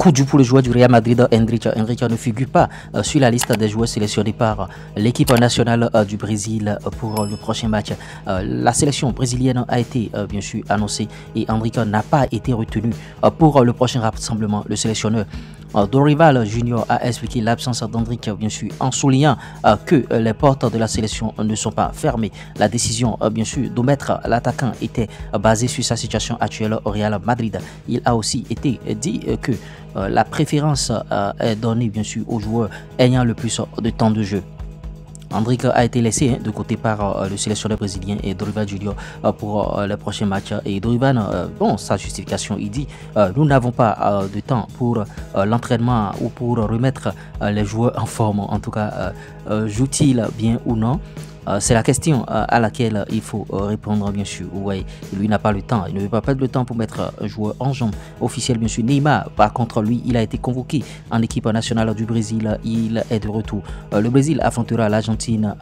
coup dur pour le joueur du Real Madrid, Endrick. Endrick ne figure pas sur la liste des joueurs sélectionnés par l'équipe nationale du Brésil pour le prochain match. La sélection brésilienne a été bien sûr annoncée et Endrick n'a pas été retenu pour le prochain rassemblement. Le sélectionneur Dorival Junior a expliqué l'absence d'Endrick, bien sûr, en soulignant que les portes de la sélection ne sont pas fermées. La décision, bien sûr, d'omettre l'attaquant était basée sur sa situation actuelle au Real Madrid. Il a aussi été dit que la préférence est donnée, bien sûr, aux joueurs ayant le plus de temps de jeu. Endrick a été laissé de côté par le sélectionneur brésilien et Dorival Junior pour les prochains matchs. Et Dorival, bon, sa justification, il dit nous n'avons pas de temps pour l'entraînement ou pour remettre les joueurs en forme. En tout cas, joue-t-il bien ou non? C'est la question à laquelle il faut répondre, bien sûr. Ouais, lui n'a pas le temps, il ne veut pas perdre le temps pour mettre un joueur en jambe officiel, bien sûr. Neymar, par contre, lui, il a été convoqué en équipe nationale du Brésil. Il est de retour. Le Brésil affrontera l'Argentine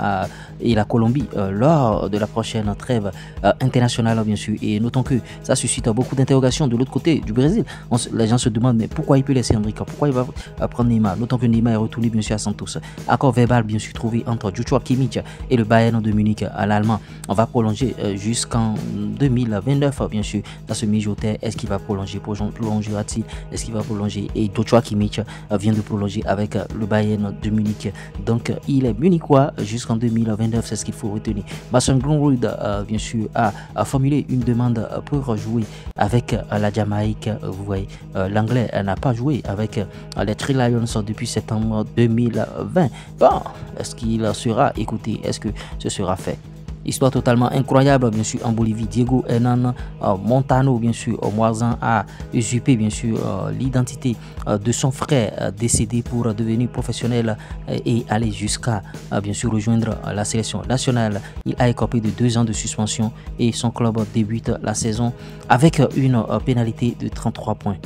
et la Colombie lors de la prochaine trêve internationale, bien sûr. Et notons que ça suscite beaucoup d'interrogations de l'autre côté du Brésil. Les gens se demandent, mais pourquoi il peut laisser Endrick? Pourquoi il va prendre Neymar? Notons que Neymar est retourné, bien sûr, à Santos. Accord verbal, bien sûr, trouvé entre Joshua Kimmich et le Bayern de Munich à l'Allemand. On va prolonger jusqu'en 2029, bien sûr, dans ce mijoter. Est-ce qu'il va prolonger? Prolongera-t-il? Est-ce qu'il va prolonger? Et Joshua Kimmich vient de prolonger avec le Bayern de Munich. Donc, il est munichois jusqu'en 2029, c'est ce qu'il faut retenir. Mason Greenwood, bien sûr, a formulé une demande pour jouer avec la Jamaïque. Vous voyez, l'Anglais n'a pas joué avec les Three Lions depuis septembre 2020. Bon, est-ce qu'il sera écouté? Est-ce que ce sera fait? Histoire totalement incroyable, bien sûr, en Bolivie. Diego Hernan Montano, bien sûr, Moisan a usurpé, bien sûr, l'identité de son frère décédé pour devenir professionnel et aller jusqu'à, bien sûr, rejoindre la sélection nationale. Il a écopé de 2 ans de suspension et son club débute la saison avec une pénalité de 33 points.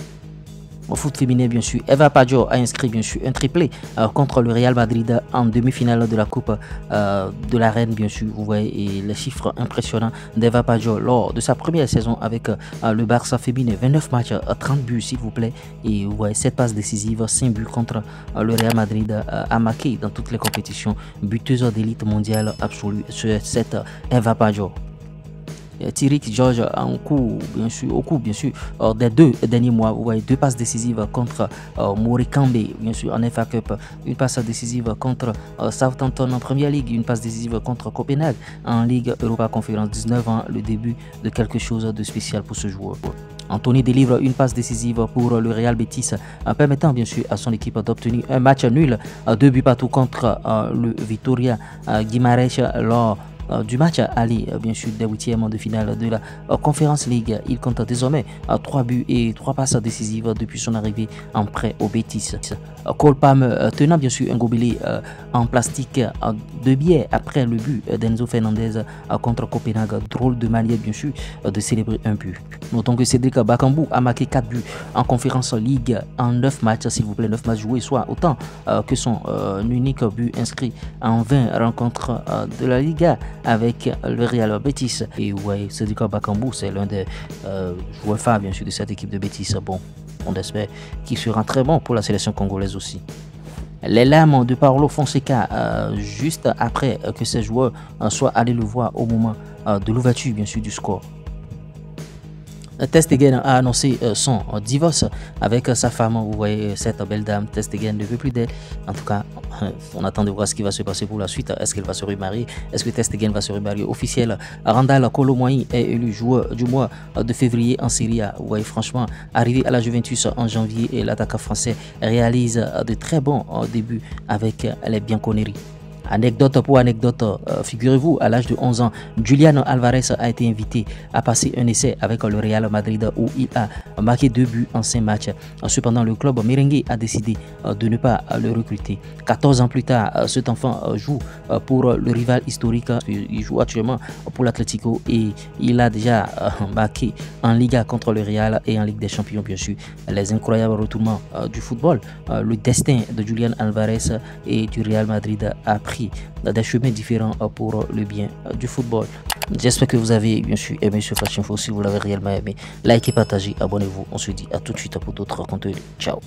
Au foot féminin, bien sûr, Eva Paggio a inscrit, bien sûr, un triplé contre le Real Madrid en demi-finale de la Coupe de la Reine, bien sûr. Vous voyez, et les chiffres impressionnants d'Eva Paggio lors de sa première saison avec le Barça féminin. 29 matchs, 30 buts, s'il vous plaît. Et vous voyez, 7 passes décisives, 5 buts contre le Real Madrid a marqué dans toutes les compétitions. Buteuse d'élite mondiale absolue sur cette Eva Paggio. Thierry George au cours bien sûr des 2 derniers mois, vous voyez, 2 passes décisives contre Morecambe, bien sûr, en FA Cup, une passe décisive contre Southampton en Premier League, une passe décisive contre Copenhague en Ligue Europa Conférence. 19 ans, le début de quelque chose de spécial pour ce joueur. Anthony délivre une passe décisive pour le Real Betis, permettant bien sûr à son équipe d'obtenir un match nul, 2 buts partout contre le Vitória Guimarães lors du match aller, bien sûr, des 8e de finale de la Conference League. Il compte désormais 3 buts et 3 passes décisives depuis son arrivée en prêt au Betis. Cole Palmer tenant bien sûr un gobelet en plastique de biais après le but d'Enzo Fernandez contre Copenhague. Drôle de manière, bien sûr, de célébrer un but. Notons que Cédric Bakambu a marqué 4 buts en Conference League en 9 matchs, s'il vous plaît, 9 matchs joués, soit autant que son unique but inscrit en 20 rencontres de la Liga avec le Real Betis. Et ouais, Cédric Bakambu, c'est l'un des joueurs phares, bien sûr, de cette équipe de Betis. Bon, on espère qu'il sera très bon pour la sélection congolaise aussi. Les larmes de Paulo Fonseca juste après que ses joueurs soient allés le voir au moment de l'ouverture, bien sûr, du score. Ter Stegen a annoncé son divorce avec sa femme. Vous voyez cette belle dame, Ter Stegen ne veut plus d'elle. En tout cas, on attend de voir ce qui va se passer pour la suite. Est-ce qu'elle va se remarier? Est-ce que Ter Stegen va se remarier? Officiel, Randal Kolo Muani est élu joueur du mois de février en Serie A. Vous voyez, franchement, arrivé à la Juventus en janvier, et l'attaquant français réalise de très bons débuts avec les Bianconeri. Anecdote pour anecdote, figurez-vous, à l'âge de 11 ans, Julian Alvarez a été invité à passer un essai avec le Real Madrid où il a marqué 2 buts en 5 matchs. Cependant, le club merengue a décidé de ne pas le recruter. 14 ans plus tard, cet enfant joue pour le rival historique. Il joue actuellement pour l'Atlético et il a déjà marqué en Liga contre le Real et en Ligue des Champions, bien sûr. Les incroyables retournements du football, le destin de Julian Alvarez et du Real Madrid a pris des chemins différents pour le bien du football. J'espère que vous avez bien sûr aimé ce Flash Info. Si vous l'avez réellement aimé, likez, partagez, abonnez-vous. On se dit à tout de suite pour d'autres contenus. Ciao.